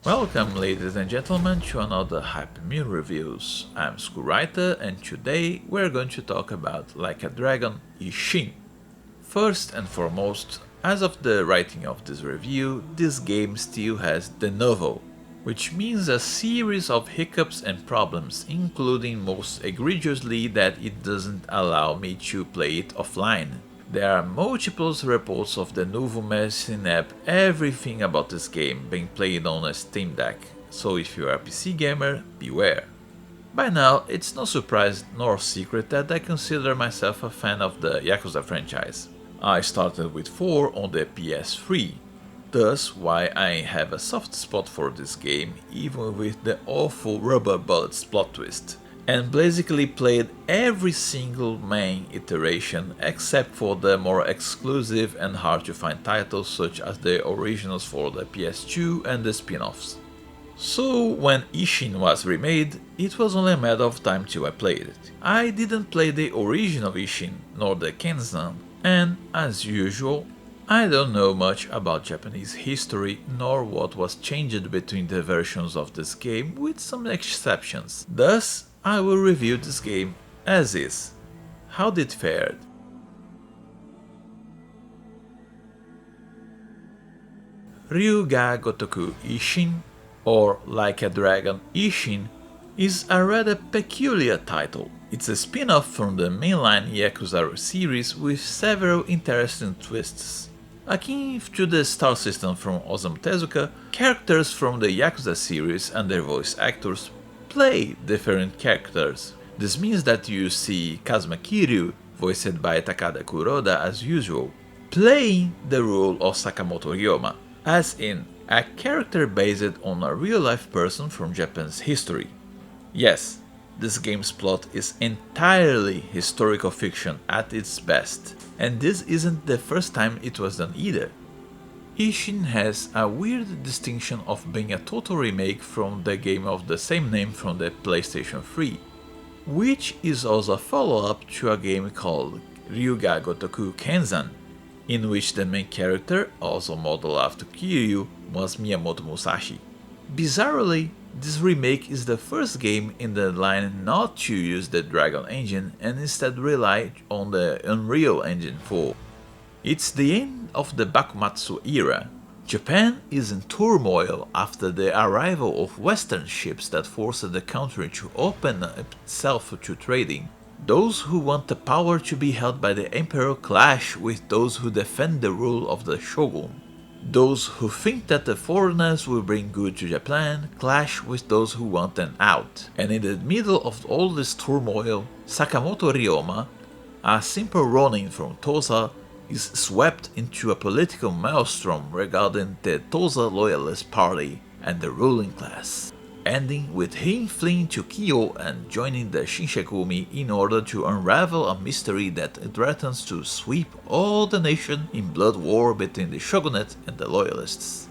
Welcome ladies and gentlemen to another Hypeimmune Reviews. I'm Skurwriter and today we're going to talk about Like a Dragon Ishin. First and foremost, as of the writing of this review, this game still has de novo, which means a series of hiccups and problems, including most egregiously that it doesn't allow me to play it offline. There are multiple reports of the novo medicine app, everything about this game being played on a Steam Deck, so if you are a PC gamer, beware. By now, it's no surprise nor secret that I consider myself a fan of the Yakuza franchise. I started with 4 on the PS3, thus why I have a soft spot for this game even with the awful rubber bullets plot twist, and basically played every single main iteration except for the more exclusive and hard to find titles such as the originals for the PS2 and the spin-offs. So when Ishin was remade, it was only a matter of time till I played it. I didn't play the original Ishin nor the Kenzan, and as usual, I don't know much about Japanese history nor what was changed between the versions of this game, with some exceptions. Thus, I will review this game as is. How did it fared? Ryuga Gotoku Ishin, or Like a Dragon Ishin, is a rather peculiar title. It's a spin-off from the mainline Yakuza series with several interesting twists. Akin to the star system from Osamu Tezuka, characters from the Yakuza series and their voice actors play different characters. This means that you see Kazuma Kiryu, voiced by Takada Kuroda as usual, playing the role of Sakamoto Ryoma, as in a character based on a real-life person from Japan's history. Yes, this game's plot is entirely historical fiction at its best, and this isn't the first time it was done either. Ishin has a weird distinction of being a total remake from the game of the same name from the PlayStation 3, which is also a follow-up to a game called Ryuga Gotoku Kenzan, in which the main character, also modeled after Kiryu, was Miyamoto Musashi. Bizarrely, this remake is the first game in the line not to use the Dragon engine and instead rely on the Unreal Engine 4. It's the end of the Bakumatsu era. Japan is in turmoil after the arrival of Western ships that forced the country to open itself to trading. Those who want the power to be held by the emperor clash with those who defend the rule of the shogun. Those who think that the foreigners will bring good to Japan clash with those who want them out. And in the middle of all this turmoil, Sakamoto Ryoma, a simple ronin from Tosa, is swept into a political maelstrom regarding the Tosa Loyalist Party and the ruling class, ending with him fleeing to Kyoto and joining the Shinsengumi in order to unravel a mystery that threatens to sweep all the nation in blood war between the shogunate and the loyalists.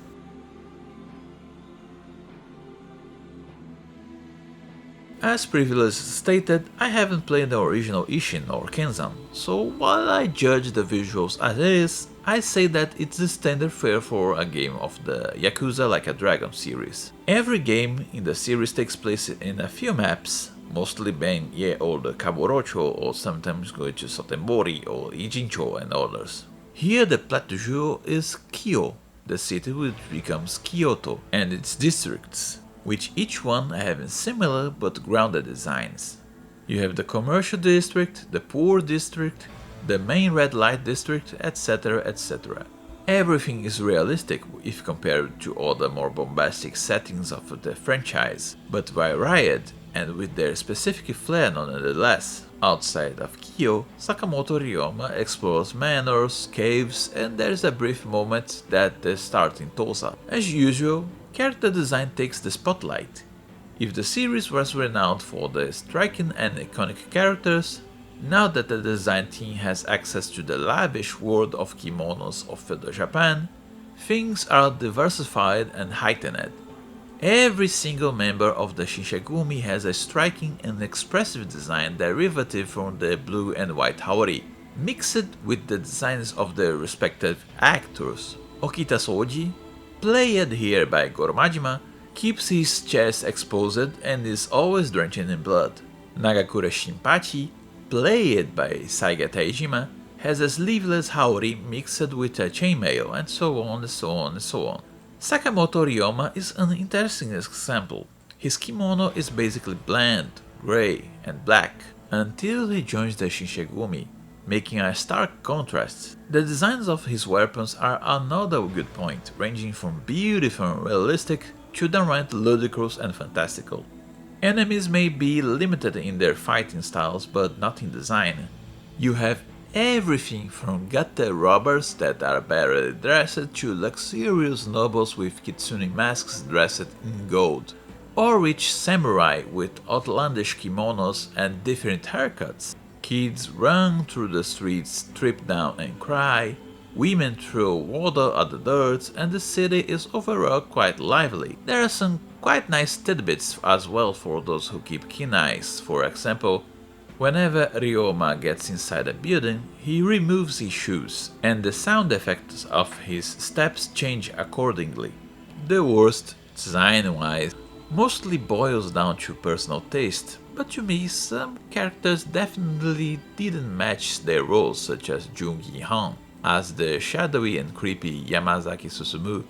As previously stated, I haven't played the original Ishin or Kenzan, so while I judge the visuals as is, I say that it's the standard fare for a game of the Yakuza Like a Dragon series. Every game in the series takes place in a few maps, mostly being or the Kamurocho, or sometimes going to Sotenbori or Ijincho and others. Here the plat du jour is Kyo, the city which becomes Kyoto, and its districts, with each one having similar but grounded designs. You have the commercial district, the poor district, the main red light district, etc, etc. Everything is realistic if compared to other more bombastic settings of the franchise, but varied and with their specific flair nonetheless. Outside of Kyo, Sakamoto Ryoma explores manors, caves, and there's a brief moment that they start in Tosa. As usual, character design takes the spotlight. If the series was renowned for the striking and iconic characters, now that the design team has access to the lavish world of kimonos of feudal Japan, things are diversified and heightened. Every single member of the Shinsengumi has a striking and expressive design derivative from the blue and white Haori, mixed with the designs of their respective actors. Okita Soji, played here by Goro Majima, keeps his chest exposed and is always drenched in blood. Nagakura Shinpachi, played by Saigata Ejima, has a sleeveless haori mixed with a chainmail, and so on and so on and so on. Sakamoto Ryoma is an interesting example. His kimono is basically bland, grey and black, until he joins the Shinshigumi, making a stark contrast. The designs of his weapons are another good point, ranging from beautiful and realistic to downright ludicrous and fantastical. Enemies may be limited in their fighting styles, but not in design. You have everything from gutter robbers that are barely dressed to luxurious nobles with kitsune masks dressed in gold, or rich samurai with outlandish kimonos and different haircuts. Kids run through the streets, trip down and cry, women throw water at the dirt, and the city is overall quite lively. There are some quite nice tidbits as well for those who keep keen eyes. For example, whenever Ryoma gets inside a building, he removes his shoes, and the sound effects of his steps change accordingly. The worst, design-wise, mostly boils down to personal taste, but to me some characters definitely didn't match their roles, such as Jungi Han as the shadowy and creepy Yamazaki Susumu,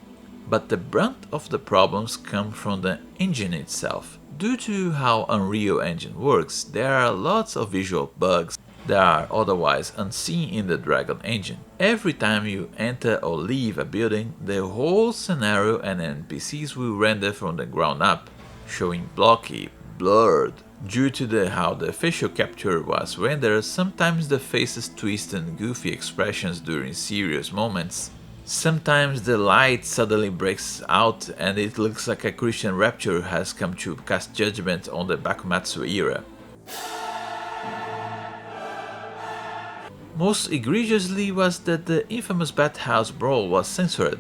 but the brunt of the problems come from the engine itself. Due to how Unreal Engine works, there are lots of visual bugs that are otherwise unseen in the Dragon engine. Every time you enter or leave a building, the whole scenario and NPCs will render from the ground up, showing blocky, blurred. Due to how the facial capture was rendered, sometimes the faces twist and goofy expressions during serious moments. Sometimes the light suddenly breaks out and it looks like a Christian rapture has come to cast judgment on the Bakumatsu era. Most egregiously was that the infamous Bathhouse Brawl was censored.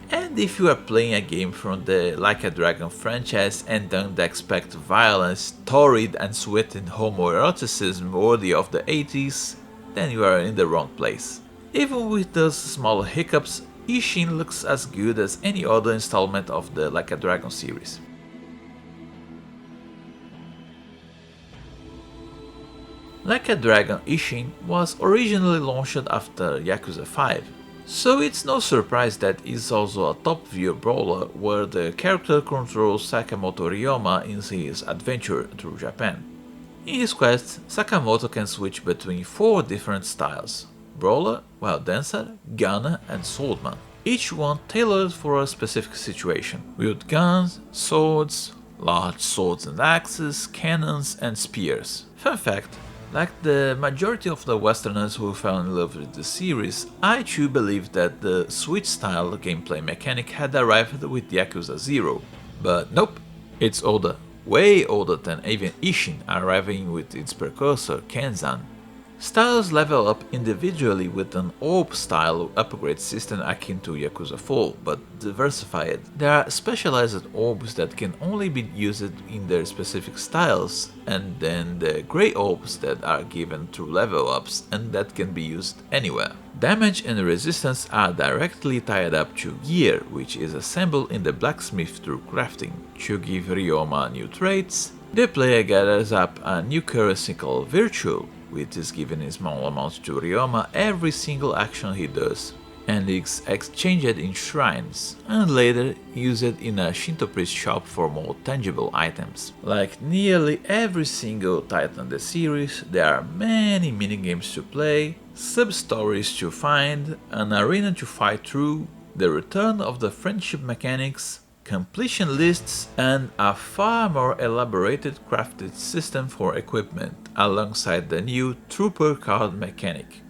And if you are playing a game from the Like a Dragon franchise and don't expect violence, torrid and sweating homoeroticism worthy of the 80s, then you are in the wrong place. Even with those small hiccups, Ishin looks as good as any other installment of the Like a Dragon series. Like a Dragon Ishin was originally launched after Yakuza 5, so it's no surprise that it's also a top-view brawler where the character controls Sakamoto Ryoma in his adventure through Japan. In his quest, Sakamoto can switch between 4 different styles: Brawler, Wild Dancer, Gunner and Swordman, each one tailored for a specific situation, with guns, swords, large swords and axes, cannons and spears. Fun fact: like the majority of the Westerners who fell in love with the series, I too believed that the Switch style gameplay mechanic had arrived with Yakuza 0, but nope, it's older, way older than even Ishin, arriving with its precursor Kenzan. Styles level up individually with an orb style upgrade system akin to Yakuza 4, but diversified. There are specialized orbs that can only be used in their specific styles, and then the grey orbs that are given through level ups and that can be used anywhere. Damage and resistance are directly tied up to gear, which is assembled in the blacksmith through crafting. To give Ryoma new traits, the player gathers up a new currency called Virtual, which is given in small amounts to Ryoma every single action he does, and is exchanged in shrines, and later used in a Shinto priest shop for more tangible items. Like nearly every single title in the series, there are many minigames to play, sub-stories to find, an arena to fight through, the return of the friendship mechanics, completion lists, and a far more elaborated crafted system for equipment, alongside the new Trooper card mechanic,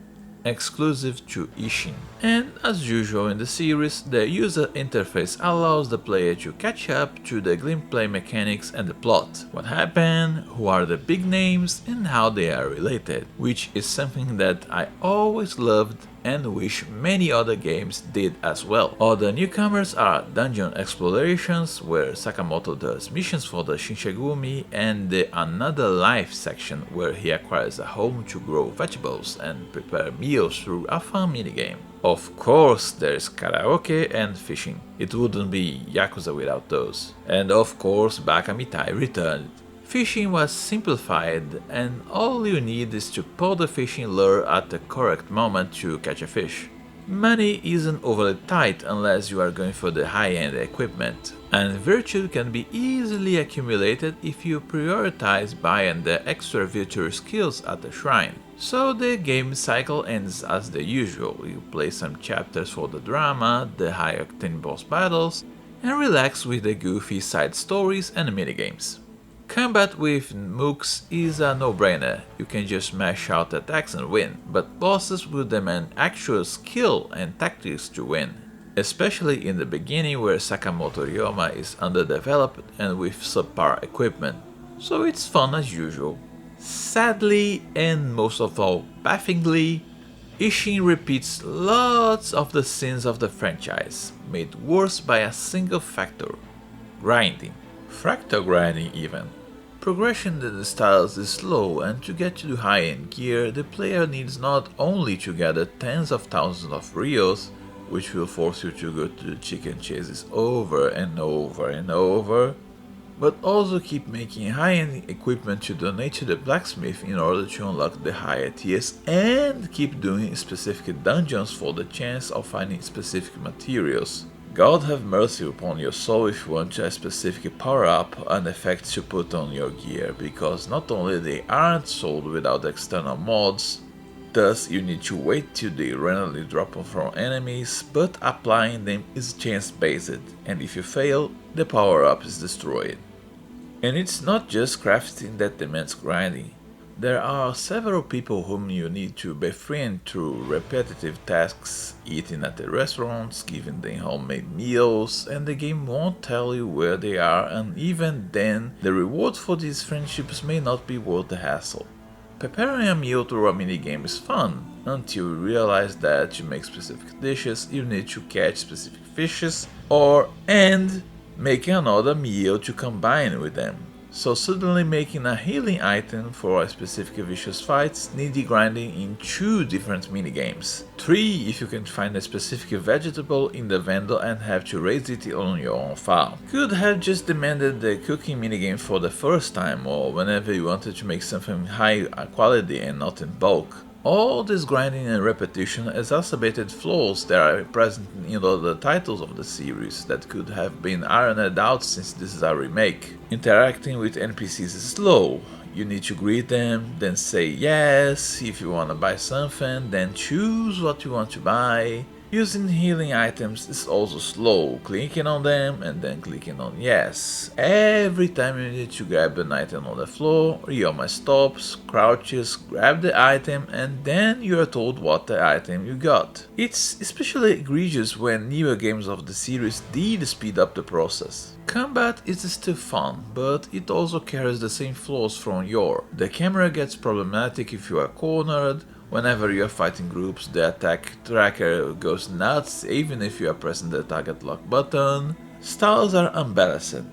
exclusive to Ishin. And as usual in the series, the user interface allows the player to catch up to the gameplay mechanics and the plot, what happened, who are the big names and how they are related, which is something that I always loved and which many other games did as well. Other newcomers are dungeon explorations, where Sakamoto does missions for the Shinshigumi, and the Another Life section, where he acquires a home to grow vegetables and prepare meals through a fun minigame. Of course, there's karaoke and fishing. It wouldn't be Yakuza without those. And of course, Baka Mitai returned. Fishing was simplified, and all you need is to pull the fishing lure at the correct moment to catch a fish. Money isn't overly tight unless you are going for the high-end equipment, and virtue can be easily accumulated if you prioritize buying the extra virtue skills at the shrine. So the game cycle ends as the usual. You play some chapters for the drama, the high-octane boss battles, and relax with the goofy side stories and minigames. Combat with mooks is a no-brainer, you can just mash out attacks and win, but bosses will demand actual skill and tactics to win, especially in the beginning where Sakamoto Ryoma is underdeveloped and with subpar equipment, so it's fun as usual. Sadly, and most of all bafflingly, Ishin repeats lots of the sins of the franchise, made worse by a single factor: grinding. Fractal grinding even. Progression in the styles is slow, and to get to high-end gear, the player needs not only to gather tens of thousands of rios, which will force you to go to the chicken chases over and over and over, but also keep making high-end equipment to donate to the blacksmith in order to unlock the higher tiers, and keep doing specific dungeons for the chance of finding specific materials. God have mercy upon your soul if you want a specific power-up and effect to put on your gear, because not only they aren't sold without external mods, thus you need to wait till they randomly drop from enemies, but applying them is chance-based, and if you fail, the power-up is destroyed. And it's not just crafting that demands grinding. There are several people whom you need to befriend through repetitive tasks, eating at the restaurants, giving them homemade meals, and the game won't tell you where they are, and even then, the reward for these friendships may not be worth the hassle. Preparing a meal through a minigame is fun, until you realize that to make specific dishes you need to catch specific fishes, and making another meal to combine with them. So suddenly making a healing item for a specific vicious fights needs grinding in 2 different minigames. 3 if you can find a specific vegetable in the vendor and have to raise it on your own farm. Could have just demanded the cooking minigame for the first time, or whenever you wanted to make something high quality and not in bulk. All this grinding and repetition exacerbated flaws that are present in other titles of the series that could have been ironed out since this is a remake. Interacting with NPCs is slow. You need to greet them, then say yes if you wanna buy something, then choose what you want to buy. Using healing items is also slow, clicking on them and then clicking on yes. Every time you need to grab an item on the floor, Ryoma stops, crouches, grab the item, and then you are told what the item you got. It's especially egregious when newer games of the series did speed up the process. Combat is still fun, but it also carries the same flaws from yore. The camera gets problematic if you are cornered. Whenever you are fighting groups, the attack tracker goes nuts even if you are pressing the target lock button. Styles are unbalanced.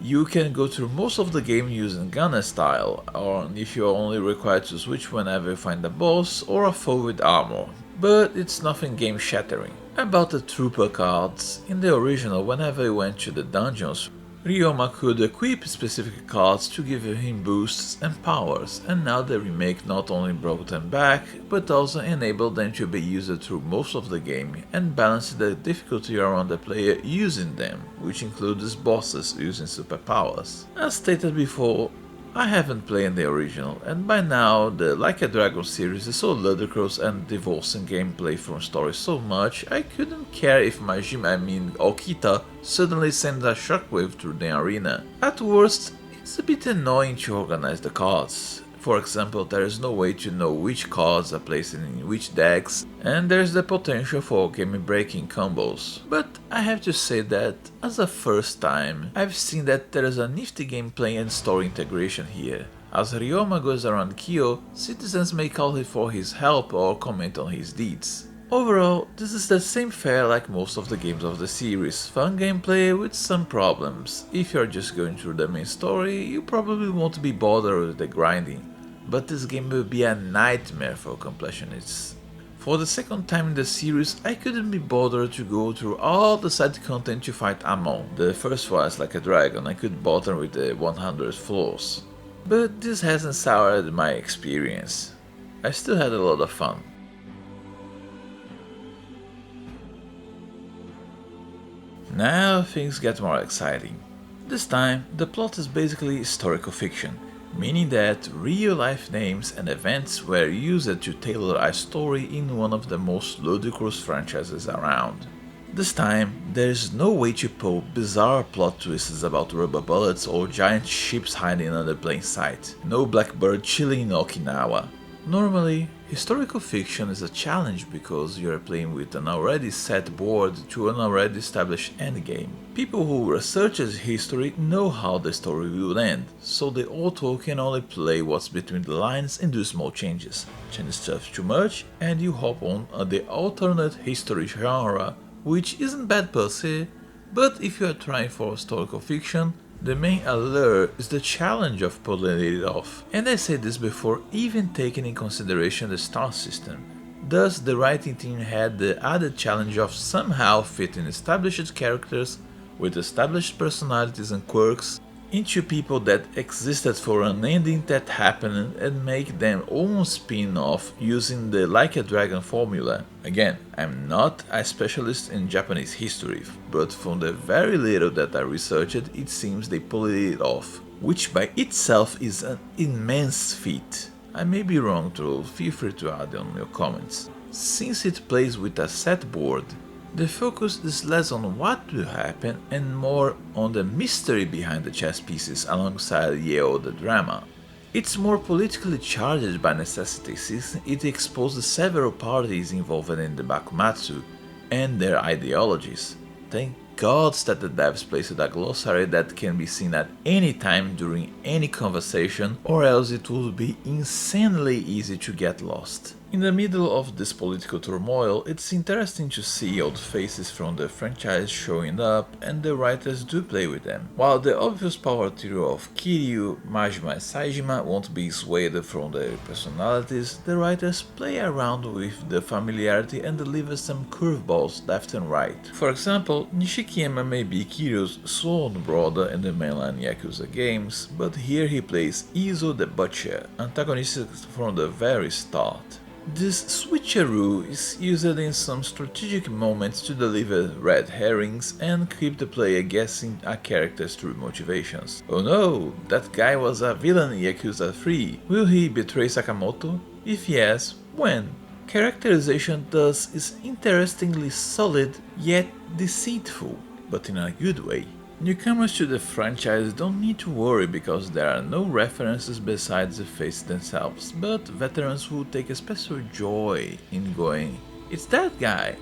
You can go through most of the game using gunner style, or if you are only required to switch whenever you find a boss or a foe with armor, but it's nothing game shattering. About the trooper cards, in the original whenever you went to the dungeons, Ryoma could equip specific cards to give him boosts and powers, and now the remake not only brought them back, but also enabled them to be used through most of the game and balanced the difficulty around the player using them, which includes bosses using superpowers. As stated before, I haven't played the original, and by now the Like a Dragon series is so ludicrous and divorcing gameplay from story so much, I couldn't care if my Okita suddenly sends a shockwave through the arena. At worst, it's a bit annoying to organize the cards. For example, there is no way to know which cards are placed in which decks, and there's the potential for game-breaking combos. But I have to say that, as a first time, I've seen that there is a nifty gameplay and story integration here. As Ryoma goes around Kyo, citizens may call for his help or comment on his deeds. Overall, this is the same fare like most of the games of the series, fun gameplay with some problems. If you're just going through the main story, you probably won't be bothered with the grinding, but this game will be a nightmare for completionists. For the second time in the series, I couldn't be bothered to go through all the side content to fight Amon. The first was like a dragon, I could bother with the 100 floors. But this hasn't soured my experience. I still had a lot of fun. Now things get more exciting. This time, the plot is basically historical fiction, meaning that real-life names and events were used to tailor a story in one of the most ludicrous franchises around. This time, there is no way to pull bizarre plot twists about rubber bullets or giant ships hiding under plain sight. No blackbird chilling in Okinawa. Normally, historical fiction is a challenge because you are playing with an already set board to an already established endgame. People who research history know how the story will end, so the author can only play what's between the lines and do small changes. Change stuff too much and you hop on the alternate history genre, which isn't bad per se, but if you are trying for historical fiction, the main allure is the challenge of pulling it off, and I said this before even taking in consideration the star system. Thus, the writing team had the added challenge of somehow fitting established characters with established personalities and quirks into people that existed for an ending that happened and make them own spin-off using the Like a Dragon formula. Again, I'm not a specialist in Japanese history, but from the very little that I researched, it seems they pulled it off, which by itself is an immense feat. I may be wrong though, feel free to add on your comments. Since it plays with a set board, the focus is less on what will happen and more on the mystery behind the chess pieces alongside the drama. It's more politically charged by necessity since it exposes several parties involved in the Bakumatsu and their ideologies. Thank God that the devs placed a glossary that can be seen at any time during any conversation, or else it would be insanely easy to get lost. In the middle of this political turmoil, it's interesting to see old faces from the franchise showing up, and the writers do play with them. While the obvious power trio of Kiryu, Majima and Saejima won't be swayed from their personalities, the writers play around with the familiarity and deliver some curveballs left and right. For example, Nishikiyama may be Kiryu's sworn brother in the mainline Yakuza games, but here he plays Izo the Butcher, antagonistic from the very start. This switcheroo is used in some strategic moments to deliver red herrings and keep the player guessing a character's true motivations. Oh no, that guy was a villain in Yakuza 3. Will he betray Sakamoto? If yes, when? Characterization thus is interestingly solid yet deceitful, but in a good way. Newcomers to the franchise don't need to worry because there are no references besides the faces themselves, but veterans will take a special joy in going, "It's that guy!"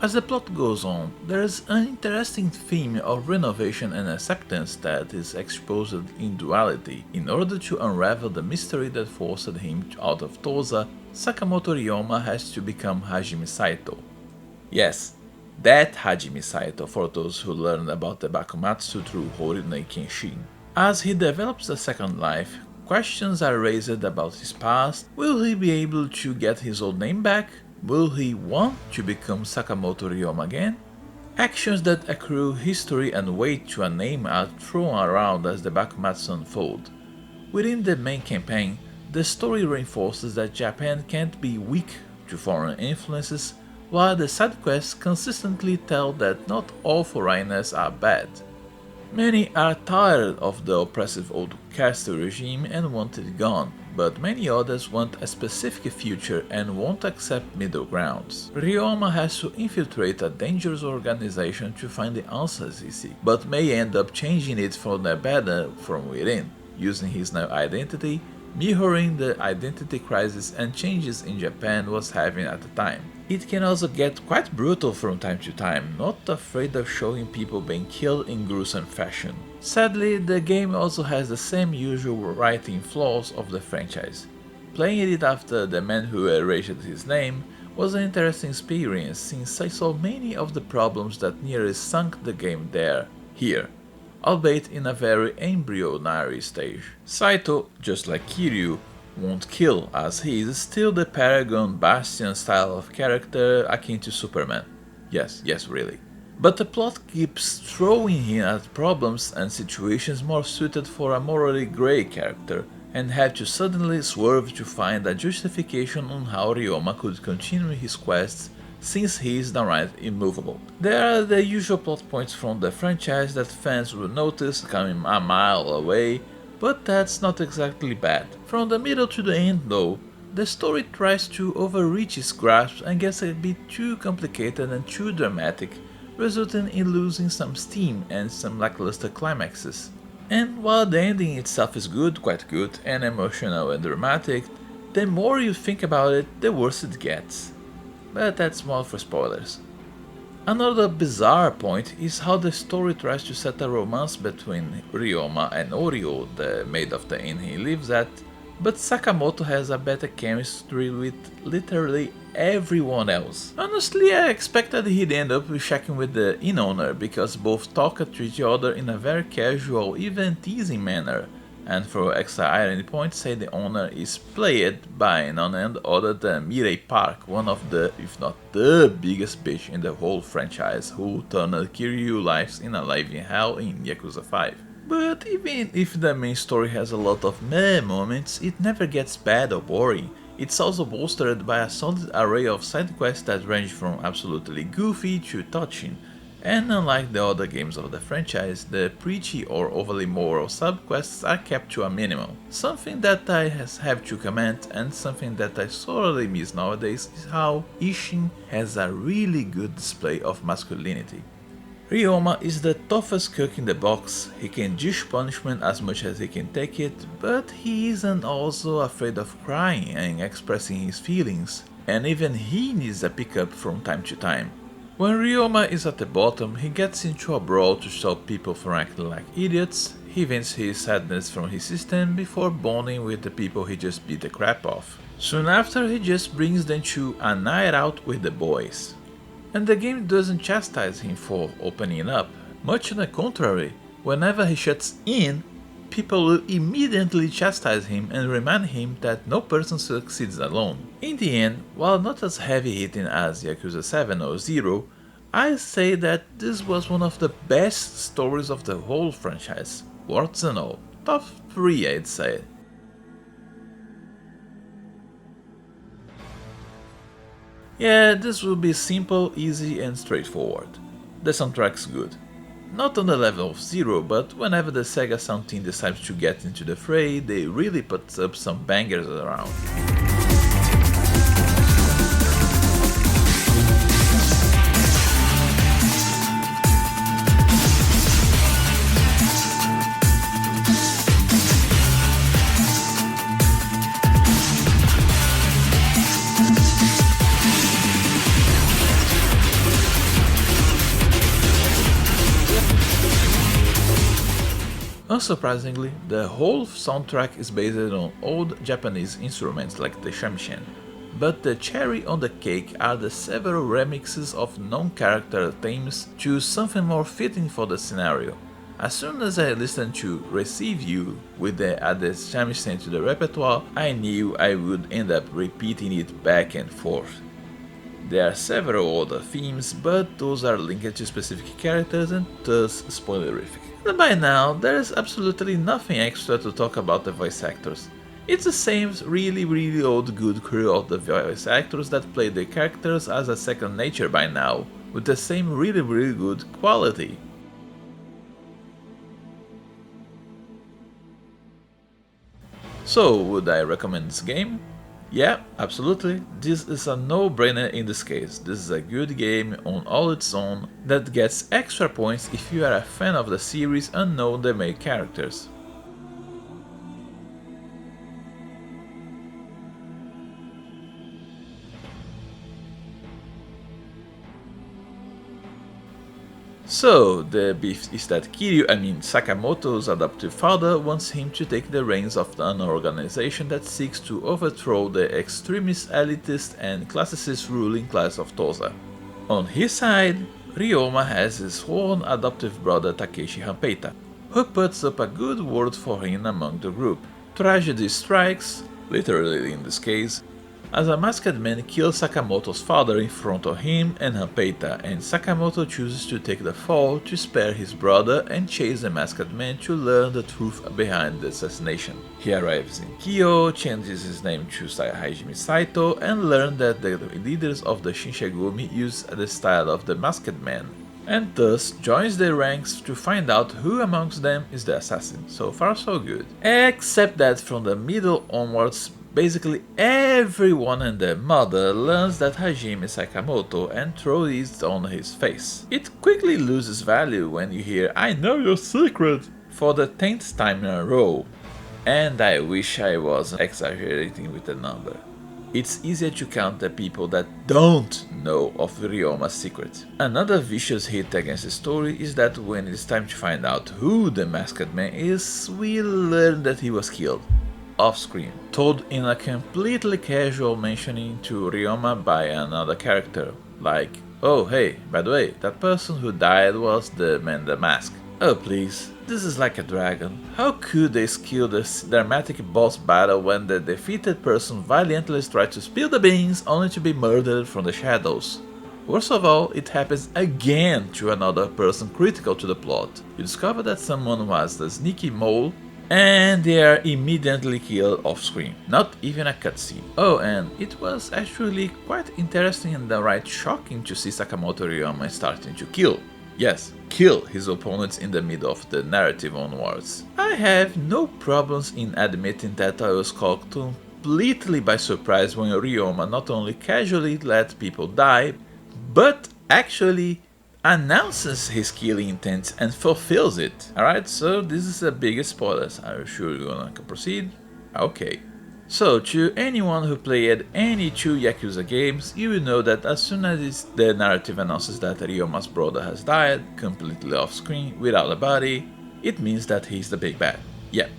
As the plot goes on, there is an interesting theme of renovation and acceptance that is exposed in Duality. In order to unravel the mystery that forced him out of Tosa, Sakamoto Ryoma has to become Hajime Saito. Yes, that Hajime Saito for those who learned about the Bakumatsu through Horinei Kenshin. As he develops a second life, questions are raised about his past. Will he be able to get his old name back? Will he want to become Sakamoto Ryoma again? Actions that accrue history and weight to a name are thrown around as the Bakumatsu unfold. Within the main campaign, the story reinforces that Japan can't be weak to foreign influences, while the side quests consistently tell that not all foreigners are bad. Many are tired of the oppressive old caste regime and want it gone, but many others want a specific future and won't accept middle grounds. Ryoma has to infiltrate a dangerous organization to find the answers he seeks, but may end up changing it for the better from within, using his new identity, mirroring the identity crisis and changes in Japan was having at the time. It can also get quite brutal from time to time, not afraid of showing people being killed in gruesome fashion. Sadly, the game also has the same usual writing flaws of the franchise. Playing it after the man who erased his name was an interesting experience since I saw many of the problems that nearly sunk the game here, albeit in a very embryonic stage. Saito, just like Kiryu, won't kill as he is still the Paragon Bastion style of character akin to Superman. Yes, really. But the plot keeps throwing him at problems and situations more suited for a morally grey character, and had to suddenly swerve to find a justification on how Ryoma could continue his quests since he is downright immovable. There are the usual plot points from the franchise that fans will notice coming a mile away, but that's not exactly bad. From the middle to the end though, the story tries to overreach its grasp and gets a bit too complicated and too dramatic, resulting in losing some steam and some lackluster climaxes. And while the ending itself is good, quite good, and emotional and dramatic, the more you think about it, the worse it gets. But that's more for spoilers. Another bizarre point is how the story tries to set a romance between Ryoma and Oryo, the maid of the inn he lives at, but Sakamoto has a better chemistry with literally everyone else. Honestly, I expected he'd end up checking with the inn owner because both talk to each other in a very casual, even teasing manner, and for extra irony points say the owner is played by none other than Mirei Park, one of the, if not the biggest bitch in the whole franchise, who turned Kiryu lives in a living hell in Yakuza 5. But even if the main story has a lot of meh moments, it never gets bad or boring. It's also bolstered by a solid array of side quests that range from absolutely goofy to touching, and unlike the other games of the franchise, the preachy or overly moral sub-quests are kept to a minimum. Something that I have to comment and something that I sorely miss nowadays is how Ishin has a really good display of masculinity. Ryoma is the toughest cook in the box, he can dish punishment as much as he can take it, but he isn't also afraid of crying and expressing his feelings, and even he needs a pickup from time to time. When Ryoma is at the bottom, he gets into a brawl to stop people from acting like idiots, he vents his sadness from his system before bonding with the people he just beat the crap off. Soon after, he just brings them to a night out with the boys. And the game doesn't chastise him for opening up, much on the contrary, whenever he shuts in, people will immediately chastise him and remind him that no person succeeds alone. In the end, while not as heavy-hitting as Yakuza 7 or 0, I say that this was one of the best stories of the whole franchise, warts and all. Top 3 I'd say. Yeah, this will be simple, easy and straightforward. The soundtrack's good. Not on the level of 0, but whenever the Sega sound team decides to get into the fray, they really put up some bangers around. Unsurprisingly, the whole soundtrack is based on old Japanese instruments like the shamisen, but the cherry on the cake are the several remixes of non-character themes to something more fitting for the scenario. As soon as I listened to Receive You with the added shamisen to the repertoire, I knew I would end up repeating it back and forth. There are several other themes, but those are linked to specific characters and thus spoilerific. And by now, there is absolutely nothing extra to talk about the voice actors. It's the same really old good crew of the voice actors that play the characters as a second nature by now, with the same really good quality. So, would I recommend this game? Yeah, absolutely. This is a no-brainer in this case. This is a good game on all its own that gets extra points if you are a fan of the series and know the main characters. So, the beef is that Sakamoto's adoptive father wants him to take the reins of an organization that seeks to overthrow the extremist, elitist, and classicist ruling class of Tosa. On his side, Ryoma has his own adoptive brother Takeshi Hanpeita, who puts up a good word for him among the group. Tragedy strikes, literally in this case, as a masked man kills Sakamoto's father in front of him and Hanpeita, and Sakamoto chooses to take the fall to spare his brother and chase the masked man to learn the truth behind the assassination. He arrives in Kyo, changes his name to Hajime Saito, and learns that the leaders of the Shinshigumi use the style of the masked man, and thus joins their ranks to find out who amongst them is the assassin. So far so good. Except that from the middle onwards, basically everyone and their mother learns that Hajime is Sakamoto and throws it on his face. It quickly loses value when you hear "I know your secret" for the 10th time in a row, and I wish I wasn't exaggerating with the number. It's easier to count the people that don't know of Ryoma's secret. Another vicious hit against the story is that when it's time to find out who the masked man is, we learn that he was killed off-screen, told in a completely casual mentioning to Ryoma by another character, like, "Oh hey, by the way, that person who died was the man in the mask." Oh please, this is like a dragon. How could they skill this dramatic boss battle when the defeated person valiantly tries to spill the beans only to be murdered from the shadows? Worst of all, it happens again to another person critical to the plot. You discover that someone was the sneaky mole, and they are immediately killed off-screen, not even a cutscene. Oh, and it was actually quite interesting and downright shocking to see Sakamoto Ryoma starting to kill. Yes, kill his opponents in the middle of the narrative onwards. I have no problems in admitting that I was caught completely by surprise when Ryoma not only casually let people die, but actually announces his killing intent and fulfills it. Alright, so this is the biggest spoilers. Are you sure you're gonna proceed? Okay. So, to anyone who played any 2 Yakuza games, you will know that as soon as the narrative announces that Ryoma's brother has died, completely off screen, without a body, it means that he's the big bad. Yep.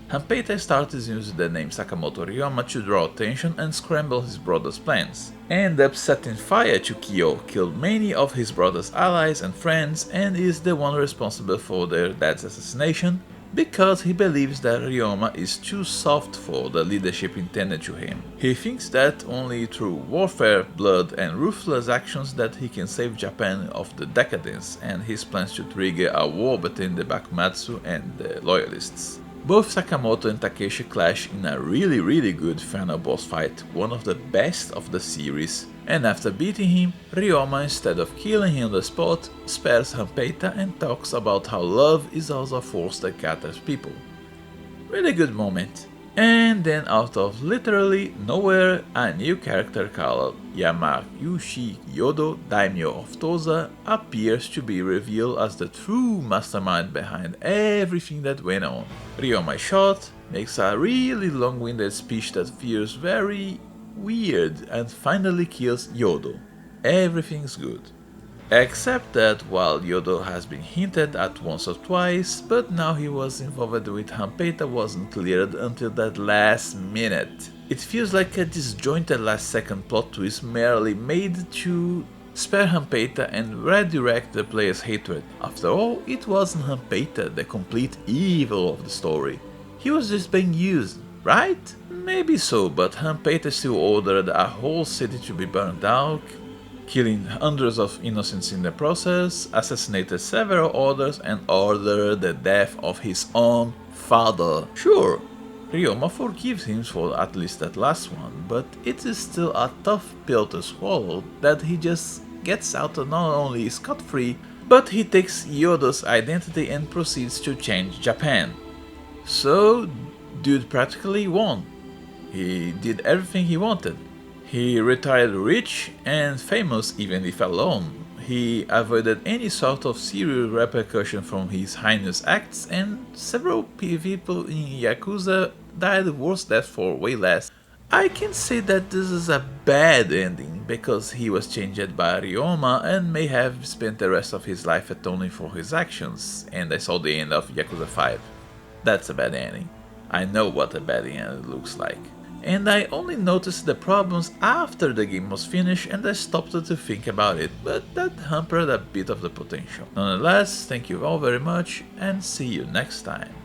Hanpeita starts using the name Sakamoto Ryoma to draw attention and scramble his brother's plans, end up setting fire to Kyo, killed many of his brother's allies and friends, and is the one responsible for their dad's assassination, because he believes that Ryoma is too soft for the leadership intended to him. He thinks that only through warfare, blood and ruthless actions that he can save Japan of the decadence, and his plans to trigger a war between the Bakumatsu and the Loyalists. Both Sakamoto and Takeshi clash in a really good final boss fight, one of the best of the series, and after beating him, Ryoma, instead of killing him on the spot, spares Hanpeita and talks about how love is also a force that gathers people. Really good moment. And then out of literally nowhere, a new character called Yamayushi Yodo, daimyo of Tosa, appears to be revealed as the true mastermind behind everything that went on. Ryoma is shot, makes a really long-winded speech that feels very weird, and finally kills Yodo. Everything's good. Except that while Yodo has been hinted at once or twice, but now he was involved with Hanpeita wasn't cleared until that last minute. It feels like a disjointed last second plot twist merely made to spare Hanpeita and redirect the player's hatred. After all, it wasn't Hanpeita the complete evil of the story. He was just being used, right? Maybe so, but Hanpeita still ordered a whole city to be burned down, killing hundreds of innocents in the process, assassinated several others, and ordered the death of his own father. Sure, Ryoma forgives him for at least that last one, but it is still a tough pill to swallow that he just gets out not only scot-free, but he takes Yodo's identity and proceeds to change Japan. So, dude practically won. He did everything he wanted. He retired rich and famous even if alone. He avoided any sort of serious repercussion from his heinous acts, and several people in Yakuza died worse deaths for way less. I can say that this is a bad ending because he was changed by Ryoma and may have spent the rest of his life atoning for his actions, and I saw the end of Yakuza 5. That's a bad ending. I know what a bad ending looks like. And I only noticed the problems after the game was finished and I stopped to think about it, but that hampered a bit of the potential. Nonetheless, thank you all very much and see you next time.